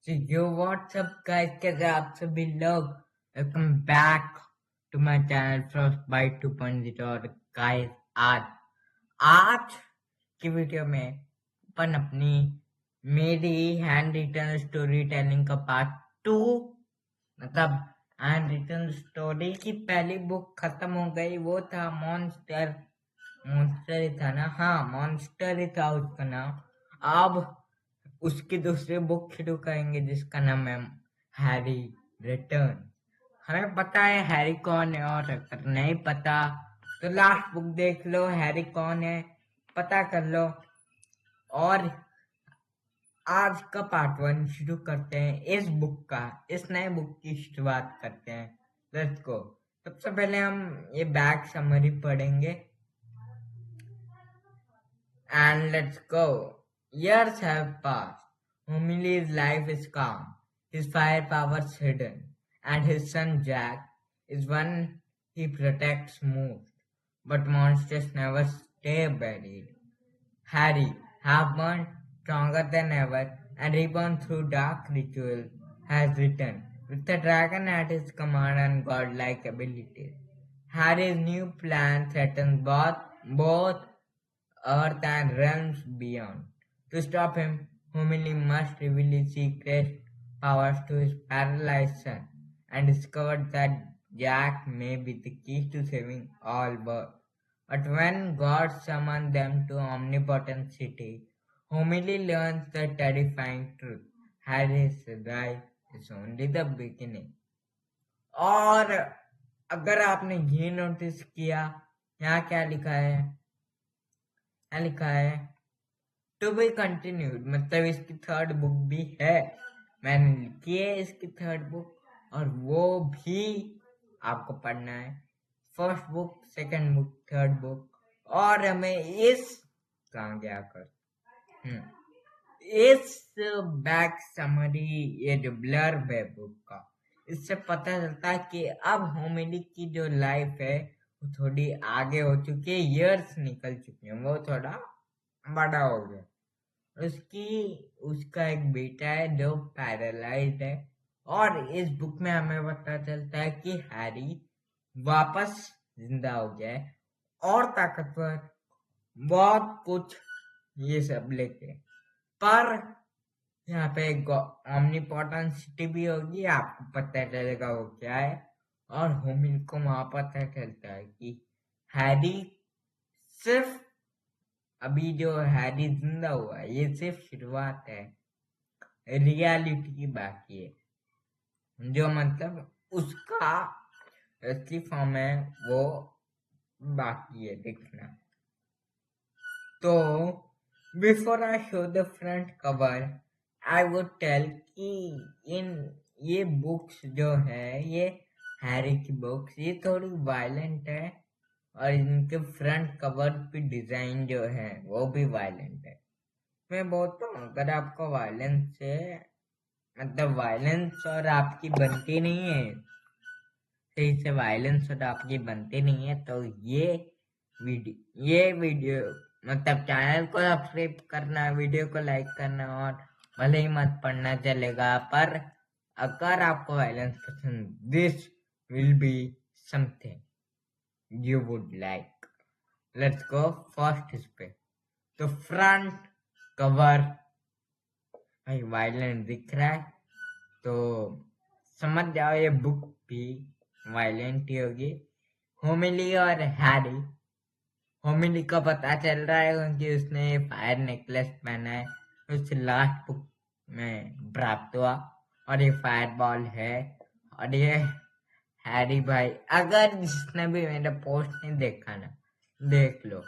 So yo, what's up guys? कैसे आप सभी लोग? Welcome back to my channel Frost by 2.0 और guys आज की वीडियो में अपन अपनी मेरी हैंड रिटन स्टोरी टेलिंग का पार्ट 2 मतलब हैंड रिटन स्टोरी की पहली बुक खत्म हो गई। वो था मॉन्स्टर ही था ना, हाँ मॉन्स्टर ही था उसका नाम। अब उसकी दूसरी बुक शुरू करेंगे जिसका नाम है हैरी रिटर्न। हमें पता है हैरी कौन है, और अगर नहीं पता तो लास्ट बुक देख लो, हैरी कौन है पता कर लो। और आज का पार्ट 1 शुरू करते हैं इस नए बुक की शुरुआत करते हैं। Let's go. सबसे पहले हम ये बैक समरी पढ़ेंगे and let's go. Years have passed. Homili's life is calm, his firepower's hidden, and his son Jack is one he protects most. But monsters never stay buried. Harry, half-burned, stronger than ever, and reborn through dark ritual, has returned with a dragon at his command and godlike abilities. Harry's new plan threatens both Earth and realms beyond. To stop him, Homily must reveal his secret powers to his paralyzed son and discover that Jack may be the key to saving all worlds. But when God summoned them to omnipotent city, Homily learns the terrifying truth. Harry's life is only the beginning. और अगर आपने ये notice किया, यहाँ क्या लिखा है? लिखा है टू बी कंटिन्यूड, मतलब इसकी थर्ड बुक भी है। मैंने लिखी है इसकी थर्ड बुक और वो भी आपको पढ़ना है। First book, second book, third book. और हमें कहाँ गया कर इस बैक समरी, ये जो ब्लर्ब है बुक का, इससे पता चलता है कि अब होमिली की जो लाइफ है वो थोड़ी आगे हो चुकी है, इयर्स निकल चुके हैं, वो थोड़ा बड़ा हो गया। उसका एक बेटा है जो पैरालाइज्ड है। और इस बुक में हमें पता चलता है कि हैरी वापस जिंदा हो गया है और ताकतवर, बहुत कुछ ये सब लेके। पर यहाँ पे एक ओमनीपोटेंट सिटी भी होगी, आपको पता चलेगा वो क्या है। और होमिल को वहां पता चलता है कि हैरी सिर्फ अभी जो हैरी जिंदा हुआ है ये सिर्फ शुरुआत है, रियलिटी की बाकी है, जो मतलब उसका असली फॉर्म है वो बाकी है दिखना। तो before I show the front cover I would tell कि ये बुक्स जो है, ये हैरी की बुक्स, ये थोड़ी वायलेंट है और इनके फ्रंट कवर पे डिजाइन जो है वो भी वायलेंट है। मैं बोलता हूँ अगर आपको वायलेंस से मतलब वायलेंस और आपकी बनती नहीं है, सही से वायलेंस और आपकी बनती नहीं है, तो ये वीडियो मतलब चैनल को सब्सक्राइब करना, वीडियो को लाइक करना, और भले ही मत पढ़ना चलेगा, पर अगर आपको वायलेंस पसंद, this will be something you would like. Let's go first इस पे। तो फ्रंट कवर भाई वायलेंट दिख रहा है तो समझ जाओ ये बुक भी वायलेंट ही होगी। होमिली और हैरी, होमिली का पता चल रहा है क्योंकि उसने फायर नेकलेस पहना है, उससे लास्ट बुक में प्राप्त हुआ, और ये फायर बॉल है। और ये हैरी भाई, अगर जिसने भी मेरा पोस्ट नहीं देखा ना, देख लो,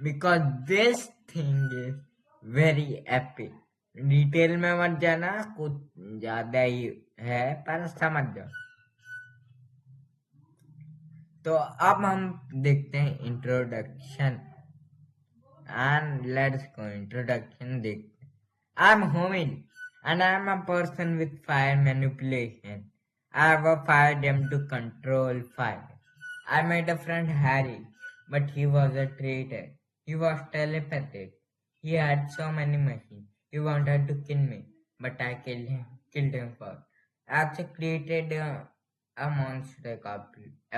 because this thing is very epic. Detail में मत जाना, कुछ ज्यादा ही है, पर समझ जाओ। तो अब हम देखते हैं introduction, and let's go. Introduction देखते हैं। आई एम होमिल and I am a person with fire manipulation. I have a fire gem to control fire. I made a friend Harry, but he was a traitor. He was telepathic. He had so many machines. He wanted to kill me, but I killed killed him first. Also created a monster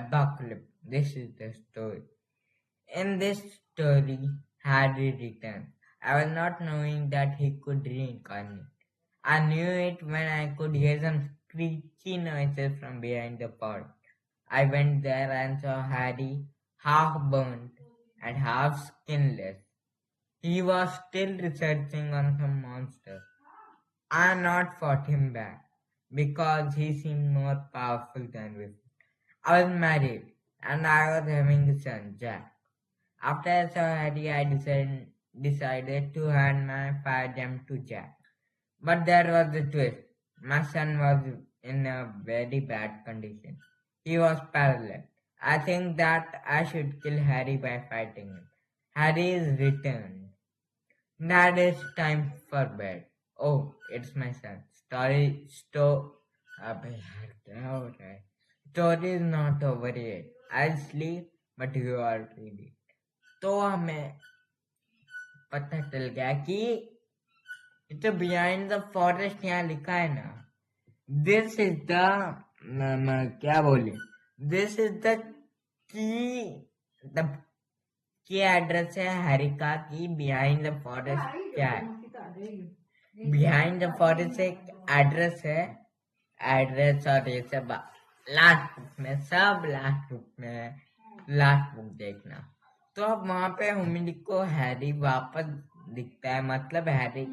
apocalypse. This is the story. In this story, Harry returned. I was not knowing that he could reincarnate. I knew it when I could hear some screechy noises from behind the pot. I went there and saw Harry half burnt and half skinless. He was still researching on some monster. I not fought him back because he seemed more powerful than before. I was married and I was having a son, Jack. After I saw Harry, I decided to hand my fire gem to Jack. But there was a twist. My son was in a very bad condition. He was paralyzed. I think that I should kill Harry by fighting him. Harry is returned. Dad, it's time for bed. Oh, it's my son. अबे यार क्या हो रहा है? Story is not over yet. I'll sleep, but you are ready. तो हमें पता चल गया कि तो बिहाइंड द फॉरेस्ट यहाँ लिखा है ना. दिस इज द क्या बोले, this is the key address है हैरी का कि बिहाइंड द फॉरेस्ट क्या है. बिहाइंड द फॉरेस्ट एक एड्रेस है. एड्रेस और ये सब लास्ट बुक में, सब लास्ट बुक में, लास्ट बुक देखना. तो अब वहां पे हुमिली को हैरी वापस दिखता है. मतलब हैरी,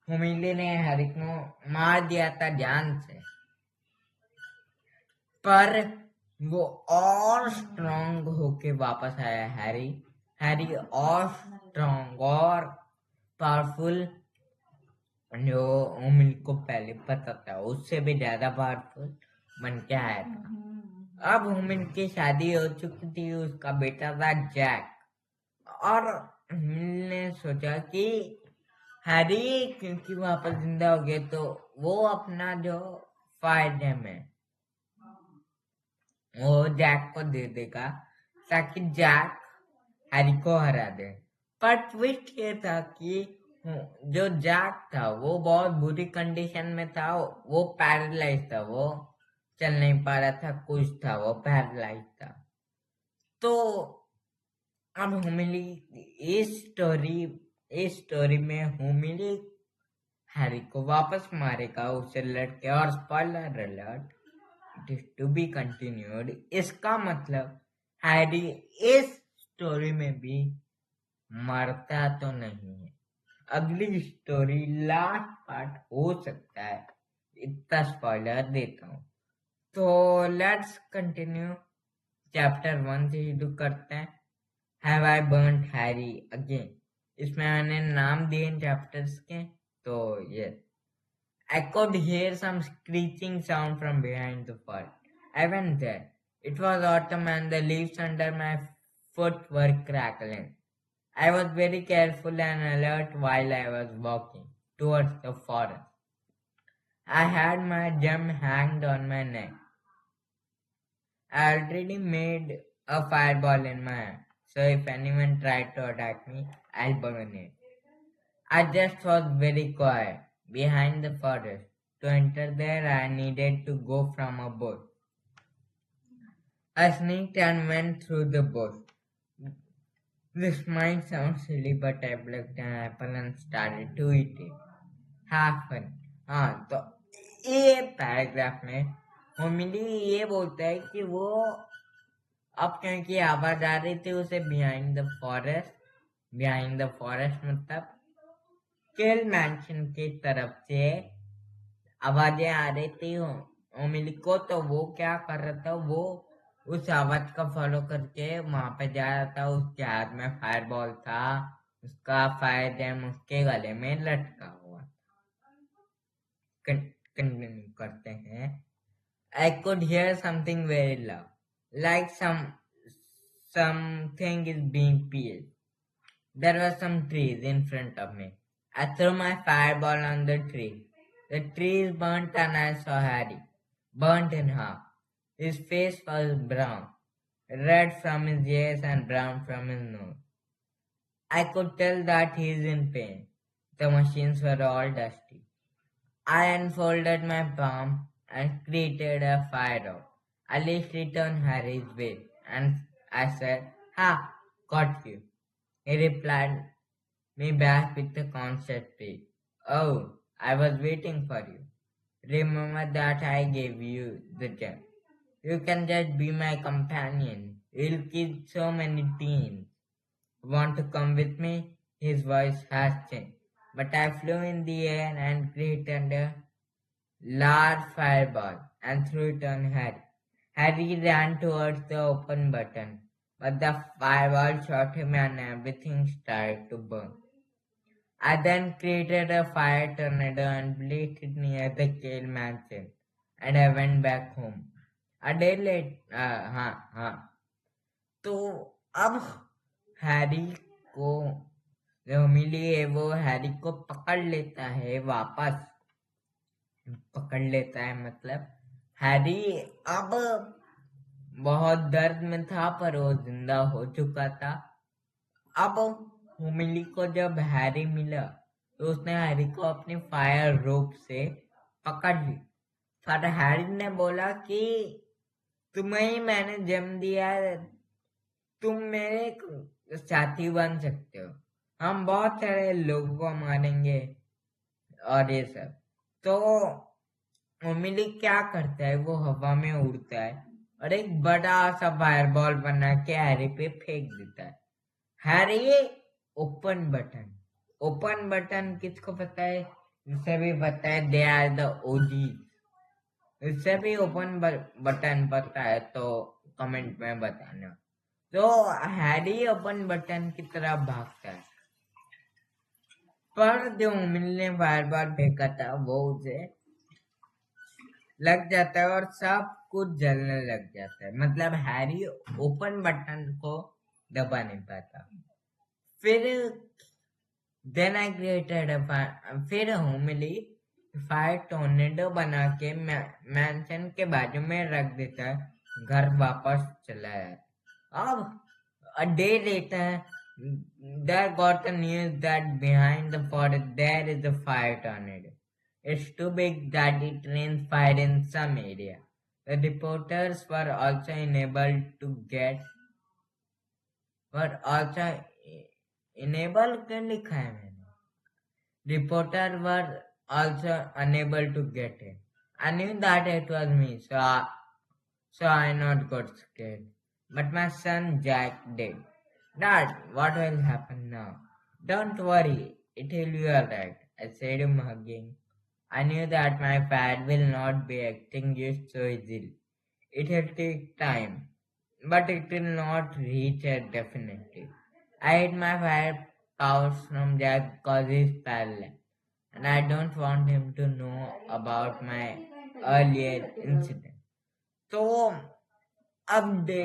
हुमिली ने हैरी को मार दिया था जान से, पर वो और स्ट्रॉन्ग होके वापस आया. हैरी और स्ट्रॉन्ग और पावरफुल, जो हुमिली को पहले पता था उससे भी ज्यादा पावरफुल बन के आया था. अब हुमिली की शादी हो चुकी थी, उसका बेटा था जैक. और हुमिली ने सोचा कि हैरी क्योंकि वापस जिंदा हो गया तो वो अपना जो फायर जेम है वो जैक को दे देगा ताकि जैक हैरी को हरा दे. पर ट्विस्ट ये था कि जो जैक था वो बहुत बुरी कंडीशन में था. वो पैरालाइज था, वो चल नहीं पा रहा था, कुछ था, वो पैरालाइज था. तो अब हुमिली इस स्टोरी में हुमिली हैरी को वापस मारेगा उससे लड़के. और spoiler alert, it is to be continued. इसका मतलब हैरी इस स्टोरी में भी मरता तो नहीं है. अगली स्टोरी लास्ट पार्ट हो सकता है, इतना स्पॉइलर देता हूँ. तो लेट्स कंटिन्यू. चैप्टर 1 से शुरू करते हैं. Have I burned Harry again. इसमें मैंने नाम दिए इन चैप्टर्स के. तो ये I could hear some screeching sound from behind the fort. I went there. It was autumn and the leaves under my foot were crackling. I was very careful and alert while I was walking towards the forest. I had my gem hanged on my neck. I already made a fireball in my hand, so if anyone tried to attack me, I'll burn it. I just was very quiet behind the forest. To enter there, I needed to go from a bush. I sneaked and went through the bush. This might sound silly, but I plucked an apple and started to eat it. Have fun. हाँ, तो ये paragraph में होमिली ये बोलता है कि वो अब क्योंकि आवाज आ रही थी उसे बिहाइंड द फॉरेस्ट मतलब केल मैंशन की तरफ से आवाजें आ रही थी होमिली को. तो वो क्या कर रहा था, वो उस आवाज का फॉलो करके वहां पे जा रहा था. उसके हाथ में फायरबॉल था, उसका फायर जैम उसके गले में लटका हुआ. कंटिन्यू करते हैं. I could hear something very loud, like something is being peeled. There were some trees in front of me. I threw my fireball on the tree. The trees burnt and I saw Harry, burnt in half. His face was brown, red from his ears and brown from his nose. I could tell that he is in pain. The machines were all dusty. I unfolded my palm and created a fire out. I least it on Harry's way, and I said, "Ha, got you." He replied me back with a concept tree. "Oh, I was waiting for you. Remember that I gave you the gem. You can just be my companion. You'll kill so many teens. Want to come with me?" His voice has changed. But I flew in the air and created a large fireball and threw it on Harry. Harry ran towards the open button, but the fireball shot him and everything started to burn. I then created a fire tornado and placed it near the jail mansion, and I went back home. A day late, हाँ. तो अब Harry को जो मिली है वो Harry को पकड़ लेता है वापस। पकड़ लेता है मतलब हैरी अब बहुत दर्द में था पर वो जिंदा हो चुका था। अब हुमिली को जब हैरी मिला तो उसने हैरी को अपनी फायर रोप से पकड़ ली। पर हैरी ने बोला कि तुम्हें ही मैंने जन्म दिया है, तुम मेरे साथी बन सकते हो, हम बहुत सारे लोगों को मारेंगे और ये सब। तो उमिली क्या करता है, वो हवा में उड़ता है और एक बड़ा सा फायरबॉल बना के हैरी पे फेंक देता है। Harry open button, open button किसको पता है? इसे भी पता है, दे आर द ओजी। इससे भी ओपन बटन पता है तो कमेंट में बताना। तो हैरी ओपन बटन की तरफ भागता है पर जो उमिल ने बार बार फेंका था वो उसे लग जाता है और सब कुछ जलने लग जाता है। मतलब हैरी ओपन बटन को दबा नहीं पाता। फिर देन आई क्रिएटेड फिर होमिली फायर टोर्नेडो बना के मैंशन के बाजू में रख देता है, घर वापस चला जाता। अब a day later, there got the news that behind the forest there is a fire tornado. It's too big that it rains fire in some area. The reporters were also enabled to get were also enabled क्यों लिखा है मैंने? Reporters were also unable to get it. I knew that it was me, so I not got scared. But my son Jack did. "Dad, what will happen now?" "Don't worry, it will be alright," I said him hugging. I knew that my fire will not be extinguished so easily. It will take time, but it will not reach it definitely. I hid my fire powers from Jack because he's paralyzed, and I don't want him to know about my earlier incident. तो अब दे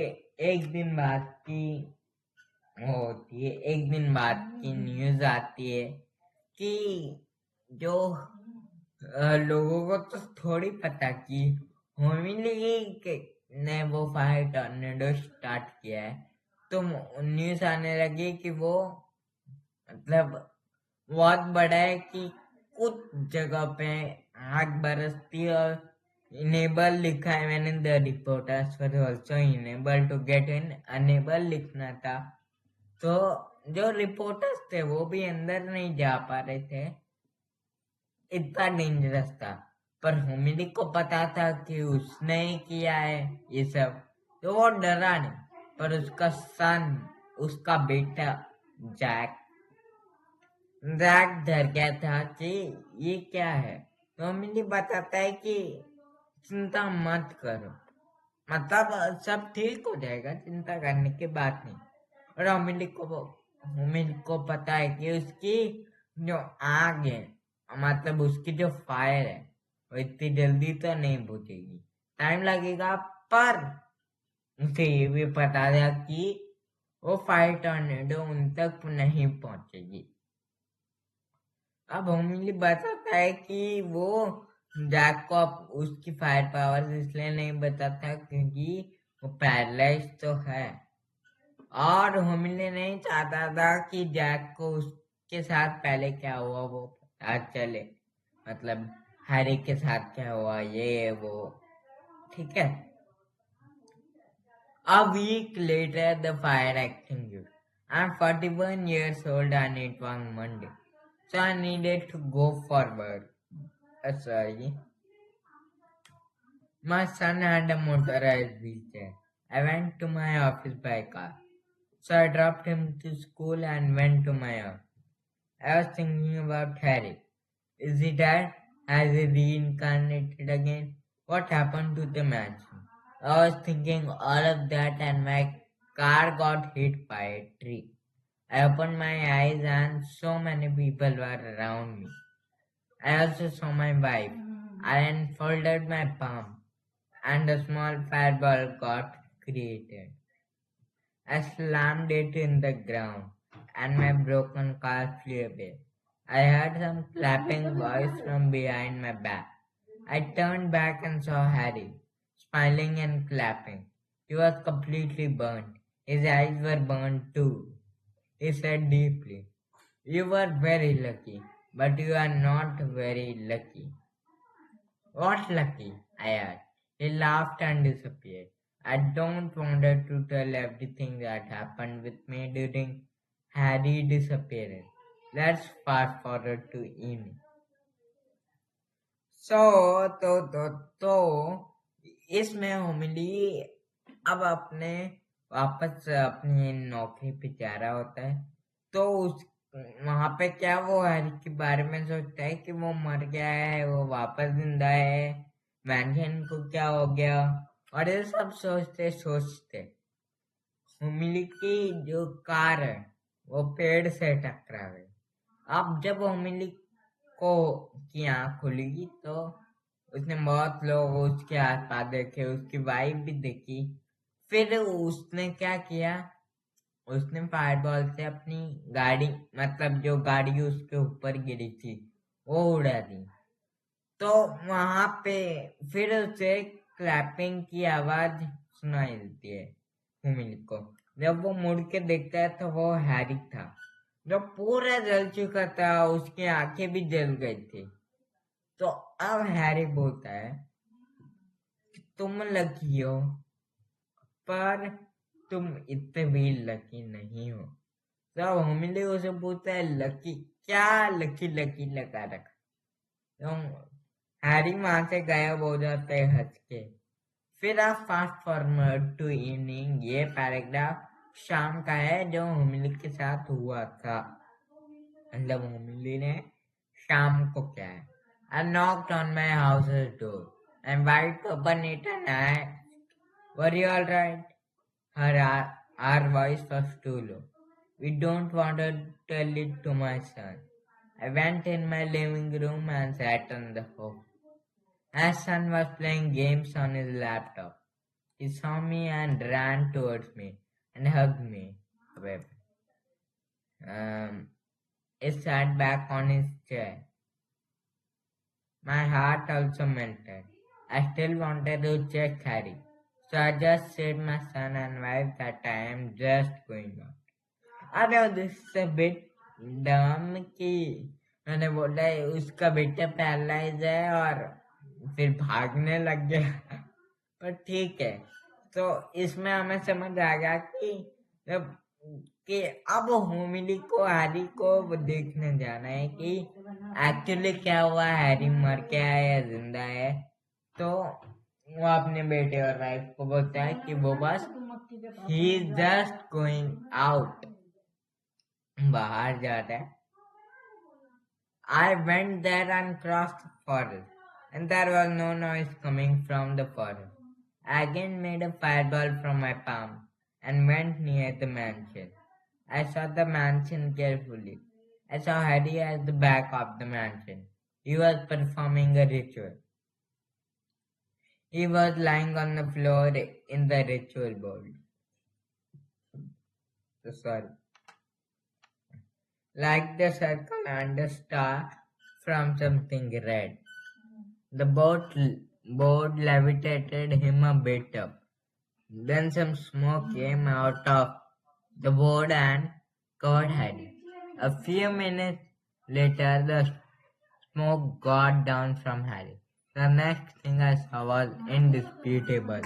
एक दिन बाद की होती है, एक दिन बाद की न्यूज आती है कि जो लोगों को तो थोड़ी पता कि होमिली ने वो फायर टॉर्नेडो स्टार्ट किया है। तो न्यूज आने लगी कि वो मतलब बहुत बड़ा है कि कुछ जगह पे आग बरसती और इनेबल लिखा है मैंने, the reporters were also enable to get in, unable लिखना था। तो जो रिपोर्टर्स थे वो भी अंदर नहीं जा पा रहे थे, इतना डेंजरस था। पर होमिली को पता था कि उसने ही किया है ये सब, तो वो डरा नहीं। पर उसका सन, उसका बेटा जैक जैक डर गया था कि ये क्या है। तो होमिली बताता है कि चिंता मत करो, मतलब सब ठीक हो जाएगा, चिंता करने की बात नहीं। और होमिली को पता है कि उसकी जो आग है, मतलब उसकी जो फायर है, वो इतनी जल्दी तो नहीं बुझेगी, टाइम लगेगा। पर उसे ये भी पता था कि वो फायर टॉर्नेडो उन तक नहीं पहुंचेगी। अब होमिली बताता है कि वो जैक को उसकी फायर पावर इसलिए नहीं बताता क्योंकि वो पैरालाइज तो है, और होमिली नहीं चाहता था कि जैक को उसके साथ पहले क्या हुआ वो पता चले। मतलब हैरी के साथ क्या हुआ, ये वो, ठीक है। A week later, the fire extinguished. I'm 41 years old and it was Monday, so I needed to go for work. Sorry. My son had a motorized wheelchair. I went to my office by car. So I dropped him to school and went to my office. I was thinking about Harry. Is he dead? Has he reincarnated again? What happened to the mansion? I was thinking all of that and my car got hit by a tree. I opened my eyes and so many people were around me. I also saw my wife. I unfolded my palm and a small fireball got created. I slammed it in the ground and my broken car flew away. I heard some clapping voice from behind my back. I turned back and saw Harry, smiling and clapping. He was completely burnt. His eyes were burnt too. He said deeply, "You were very lucky, but you are not very lucky." "What lucky?" I asked. He laughed and disappeared. I don't want to tell everything that happened with me during Harry's disappearance. Let's fast forward to evening. सो तो इसमें होमिली अब अपने वापस अपनी नौकरी पे जा रहा होता है। तो उस वहां पे क्या वो हर के बारे में सोचता है कि वो मर गया है, वो वापस जिंदा है, मैनशन को क्या हो गया, और ये सब सोचते सोचते होमिली की जो कार है वो पेड़ से टकरा गई। अब जब होमिली को की आँख खुली तो उसने बहुत लोग उसके आसपास देखे, उसकी वाइफ भी देखी। फिर उसने क्या किया, उसने फायरबॉल से अपनी गाड़ी, मतलब जो गाड़ी उसके ऊपर गिरी थी, वो उड़ा दी। तो वहां पे फिर उसे क्लैपिंग की आवाज सुनाई देती है हुमिल को। जब वो मुड़ के देखता है तो वो हैरी था, जो पूरा जल चुका था, उसकी आंखें भी जल गई थी। तो अब हैरी बोलता है कि तुम लकी हो, पर तुम इतने भी लकी नहीं हो। तो होमिली उसे पूछता है लकी क्या, लकी लकी लगा रखा। तो हैरी वहां से गायब हो जाता है हंस के। फिर आप फास्ट फॉरवर्ड टू इवनिंग, ये पैराग्राफ शाम का है जो होमिली के साथ हुआ था। मतलब होमिली ने शाम को क्या है, I knocked on my house's door and wiped open it and asked, "Were you all right?" Our voice was too low. We don't want to tell it to my son. I went in my living room and sat on the sofa. My son was playing games on his laptop. He saw me and ran towards me and hugged me. However, he sat back on his chair. My heart also melted. I still wanted to check Harry, so I just said my son and wife that I am just going out. I know this is a bit dumb कि मैंने बोला है उसका बेटा paralyse है और फिर भागने लग गया, पर ठीक है। तो इसमें हमें समझ आ गया कि अब होमिली को हैरी को देखने जाना है कि एक्चुअली क्या हुआ, हैरी मर के है या जिंदा है। तो वो अपने बेटे और वाइफ को बोलता है कि वो बस he is just going out, बाहर जा रहा है। I went there and crossed the forest, and there was no noise coming from the forest. I again made a fireball from my palm and went near the mansion. I saw the mansion carefully. I saw Harry at the back of the mansion. He was performing a ritual. He was lying on the floor in the ritual bowl. Sorry. Like the circle and the star from something red. The board levitated him a bit up. Then some smoke came out of the board and covered Harry. A few minutes later, the Smoke got down from Harry. The next thing I saw was indisputable.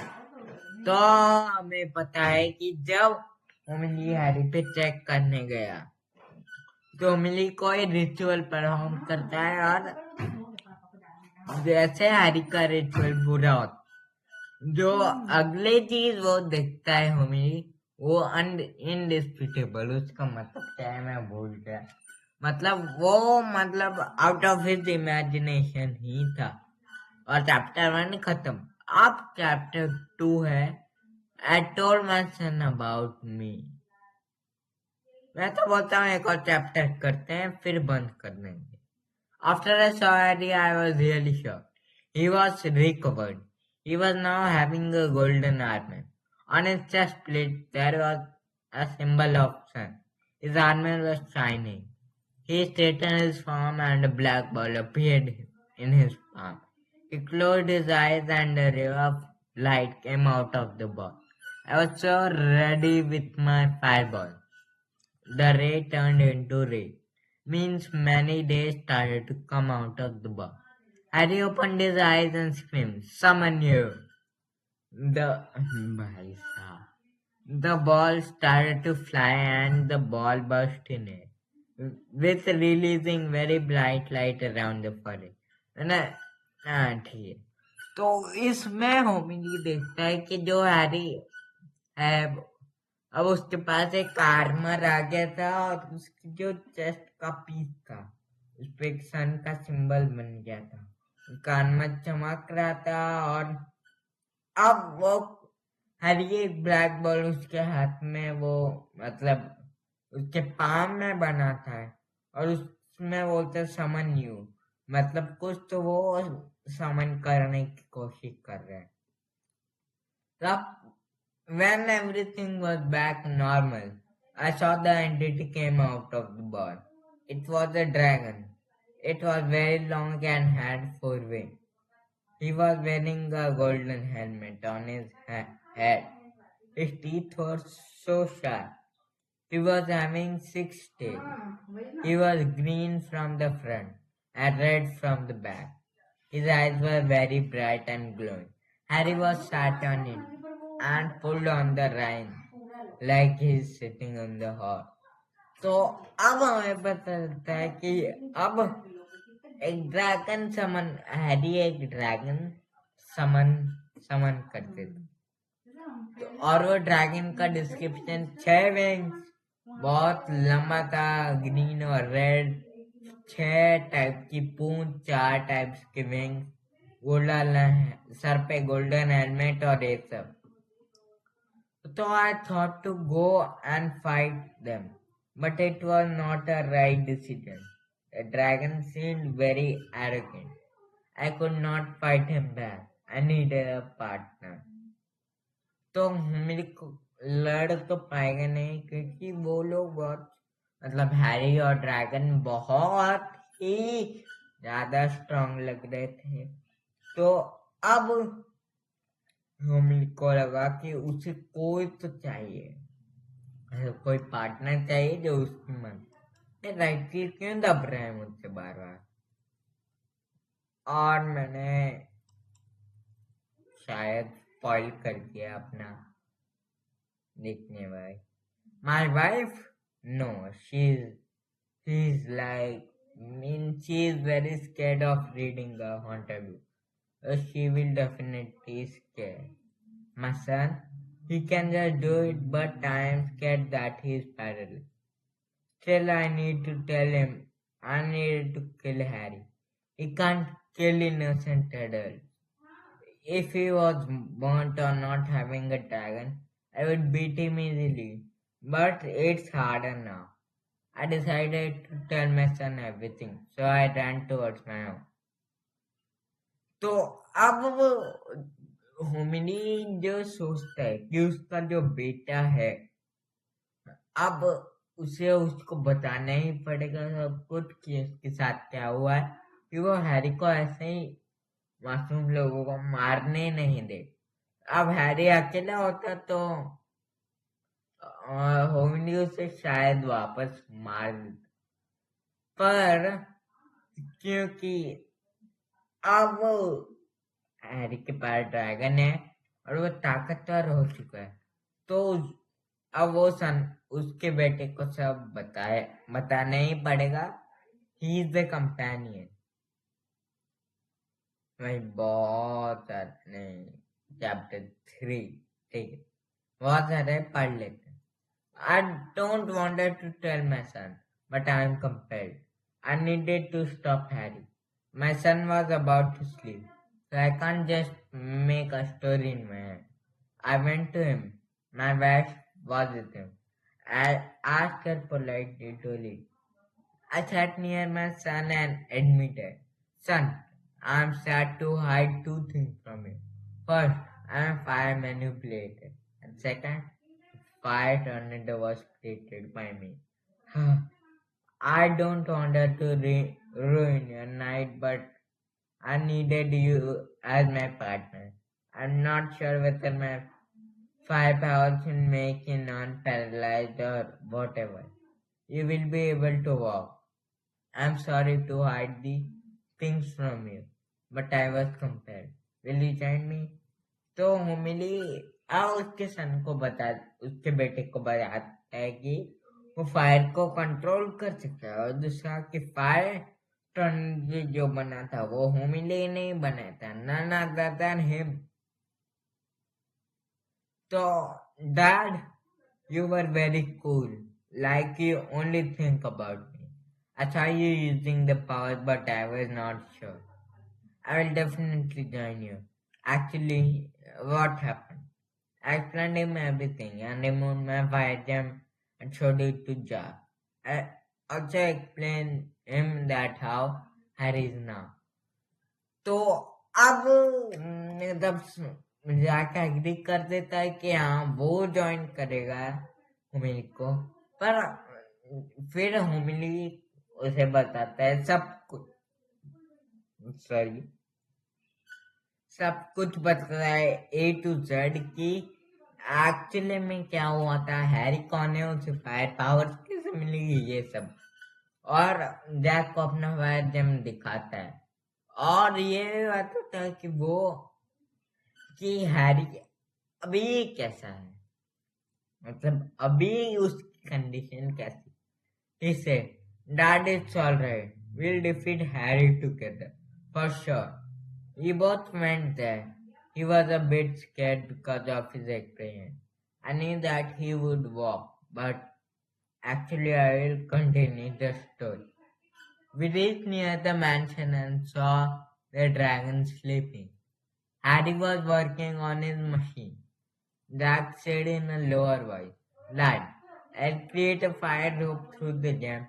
तो हमें पता है कि जब ओमिली Harry पे check करने गया तो ओमिली कोई रिचुअल परफॉर्म करता है और जैसे हैरी का रिचुअल पूरा होता जो अगले चीज वो देखता है ओमिली वो इनडिस्प्यूटेबल उसका मतलब क्या है मैं भूल गया मतलब आउट ऑफ हिज इमेजिनेशन ही था और चैप्टर 1 खत्म अब चैप्टर 2 है I told my son about me. मैं तो बोलता हूँ एक और चैप्टर करते हैं फिर बंद कर देंगे. After I saw Harry, I was really shocked. He was recovered. He was now having a golden armor. On his chest plate there was a symbol of sun. His armor was shining. He straightened his palm and a black ball appeared in his palm. He closed his eyes and a ray of light came out of the ball. I was so ready with my fireball. The ray turned into rain. Means many days started to come out of the ball. Harry opened his eyes and screamed, "Summon you!" The the ball started to fly and the ball burst in air, with releasing very bright light around the forest. ठीक है तो इसमें होमिनी देखता है कि जो Harry है अब उसके पास एक आर्मर आ गया था और उसकी जो चेस्ट का पीस था उस पे एक सन का सिंबल बन गया था उसका आर्मर चमक रहा था और अब वो हर एक ब्लैक बॉल उसके हाथ में वो मतलब उसके पाम में बना था और उसमें बोलते समन यू मतलब कुछ तो वो समन करने की कोशिश कर रहे हैं तब when everything was back normal, I saw the entity came out of the ball. It was a dragon. It was very long and had 4 wings. He was wearing a golden helmet on his head. His teeth were so sharp. He was having 6 tails. He was green from the front and red from the back. His eyes were very bright and glowing. Harry was sat on it and pulled on the rein like he's sitting on the horse. तो अब हमें पता चलता है कि अब एक dragon समन Harry एक ड्रैगन समन समन करते थे तो और वो ड्रैगन का डिस्क्रिप्शन 6 विंग्स बहुत लंबा था ग्रीन और रेड 6 टाइप की पूंछ 4 टाइप्स के विंग्स गोल्डन सर पे गोल्डन हेलमेट और ये सब So I thought to go and fight them, but it was not a right decision. The dragon seemed very arrogant. I could not fight him back. I needed a partner. तो मेरे को लड़ तो पाएगा नहीं क्योंकि वो लोग बहुत मतलब हैरी और ड्रैगन बहुत ही ज्यादा स्ट्रांग लग रहे थे तो अब को लगा कि उसे कोई तो चाहिए कोई पार्टनर चाहिए जो उसकी मन राइट क्यों दब रहे हैं मुझसे बार बार और मैंने शायद स्पॉइल कर दिया अपना देखने भाई my wife no she is like she is very scared of reading a haunted book. She will definitely scare. My son, he can just do it, but I am scared that he is paralyzed. Still, I need to tell him I need to kill Harry. He can't kill innocent adults. If he was burnt on not having a dragon, I would beat him easily. But it's harder now. I decided to tell my son everything, so I ran towards my home. तो अब वो होमिनी जो सोचता है कि उसका जो बेटा है अब उसे उसको बताना ही पड़ेगा सब कुछ कि उसके साथ क्या हुआ है कि वो हैरी को ऐसे ही मासूम लोगों को मारने नहीं दे अब हैरी अकेला होता तो होमिनी उसे शायद वापस मार देता पर क्योंकि अब वो हैरी के पास ड्रैगन है और वो ताकतवर हो चुका है। तो अब वो सन उसके बेटे को सब बताना ही पड़ेगा। He is the companion. वही बहुत सारे चैप्टर 3। ठीक है, बहुत सारे पढ़ लेते हैं। I don't wanted to tell my son, but I am compelled. I needed to stop Harry. My son was about to sleep, so I can't just make a story in my head. I went to him. My wife was with him. I asked her politely to leave. I sat near my son and admitted, Son, I am sad to hide two things from you. First, I am fire manipulated. And second, fire tornado was created by me. I don't want her to ruin your night, but I needed you as my partner. I'm not sure whether my fire powers will make you non-paralyzed or whatever. You will be able to walk. I'm sorry to hide the things from you, but I was compelled. Will you join me? तो होमिली उसके सन को बता उसके बेटे को बताता है कि वो फायर को कंट्रोल कर सकता है, और दूसरा कि फायर टर्न जो बना था वो होमिली नहीं बनाया था, none other than him. तो dad, you were very cool, like you only think about me. I saw you using the powers, but I was not sure. I will definitely join you. Actually, what happened? I explained him everything and removed my fire gem and showed it to Jar. I also explained him that how Harry is now. तो अब मतलब जाके agree कर देता है कि हाँ वो ज्वाइन करेगा होमिली को, पर फिर होमिली उसे बताता है सब कुछ, सॉरी, सब कुछ बता रहा है ए टू जेड की एक्चुअली में क्या हुआ था, हैरी कौन है, उसे फायर पावर्स कैसे मिलेगी, ये सब। और जैक को अपना फायर जेम दिखाता है, और ये भी बात होता है कि वो कि हैरी अभी कैसा है, मतलब अभी उसकी कंडीशन कैसी। He said, Dad, it's alright. We'll defeat Harry together. For sure. We both went there. He was a bit scared because of his experience. I knew that he would walk, but actually I will continue the story. We reached near the mansion and saw the dragon sleeping. Harry was working on his machine. Jack said in a lower voice, Lad, I'll create a fire rope through the gem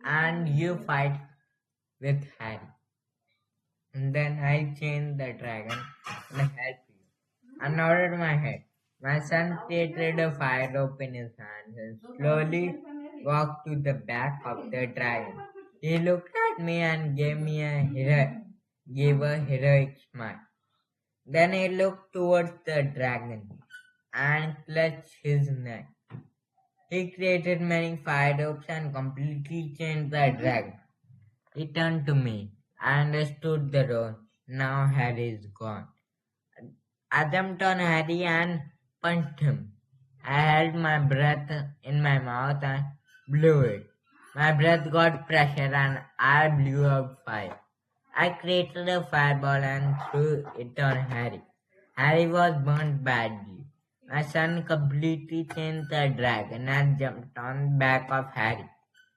and you fight with Harry. And then I'll chain the dragon and help you. I nodded my head. My son created a fire rope in his hands and slowly walked to the back of the dragon. He looked at me and gave a heroic smile. Then he looked towards the dragon and clutched his neck. He created many fire ropes and completely changed the dragon. He turned to me. I understood the role. Now Harry is gone. I jumped on Harry and punched him. I held my breath in my mouth and blew it. My breath got pressure and I blew out fire. I created a fireball and threw it on Harry. Harry was burned badly. My son completely changed the dragon and jumped on the back of Harry.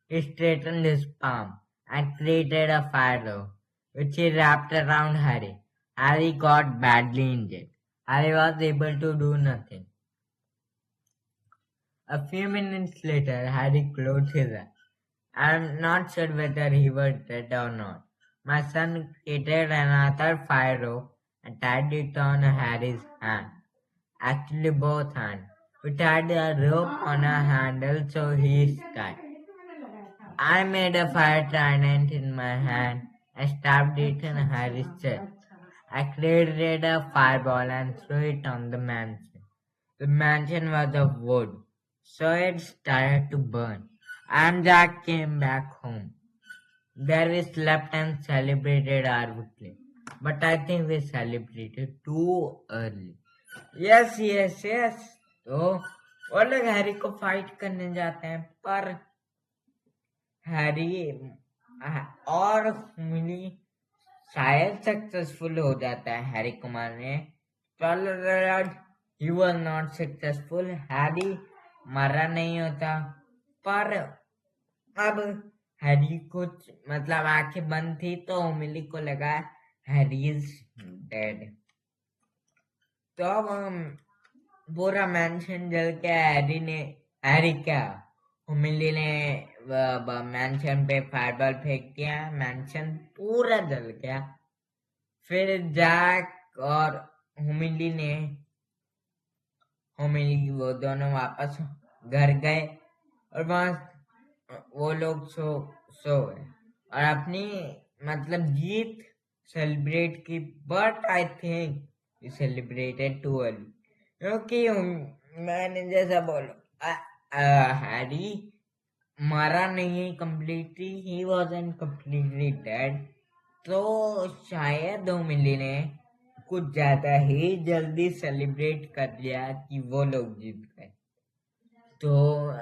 He straightened his palm and created a fire rope, which he wrapped around Harry. Harry got badly injured. Harry was able to do nothing. A few minutes later, Harry closed his eyes. I am not sure whether he was dead or not. My son created another fire rope and tied it on Harry's hand. Actually, both hands. We tied a rope on a handle so he is tied. I made a fire trident in my hand and stabbed it in Harry's chest. I created a fireball and threw it on the mansion. The mansion was of wood, so it started to burn. And Jack came back home. There we slept and celebrated our victory. But I think we celebrated too early. Yes, yes, yes. तो वो लोग Harry को fight करने जाते हैं, पर Harry और मिली शायद सक्सेसफुल हो जाता है हैरी को मारने, पर he was not successful. Harry मारा नहीं होता, पर अब हैरी कुछ मतलब आंखें बंद थी तो मिली को लगा हैरी इज डेड। तो अब पूरा मैंशन जल के हैरी क्या मिली ने मैंशन पे फायरबॉल फेंक दिया, मैंशन पूरा जल गया। फिर जैक और हुमिली वो दोनों वापस घर गए और वहां वो लोग सो गए और अपनी मतलब जीत सेलिब्रेट की। But I think celebrated too early, क्योंकि मैंने जैसा बोला हैरी मारा नहीं completely, he wasn't completely dead. तो शायद मिली ने कुछ ज्यादा ही जल्दी सेलिब्रेट कर लिया कि वो लोग जीत गए। तो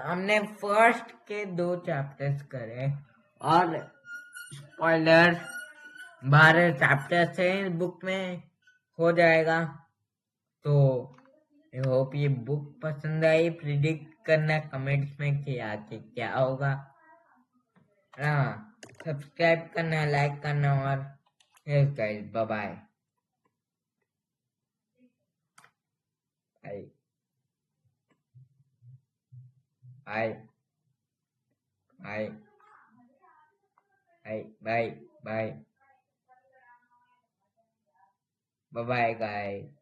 हमने फर्स्ट के 2 चैप्टर्स करे और स्पॉइलर 12 चैप्टर से बुक में हो जाएगा। तो आई होप ये बुक पसंद आई। प्रिडिक्ट करना कमेंट्स में कि आगे क्या होगा। हाँ, सब्सक्राइब करना, लाइक करना और yes guys, bye bye. Bye bye bye bye bye bye bye bye guys.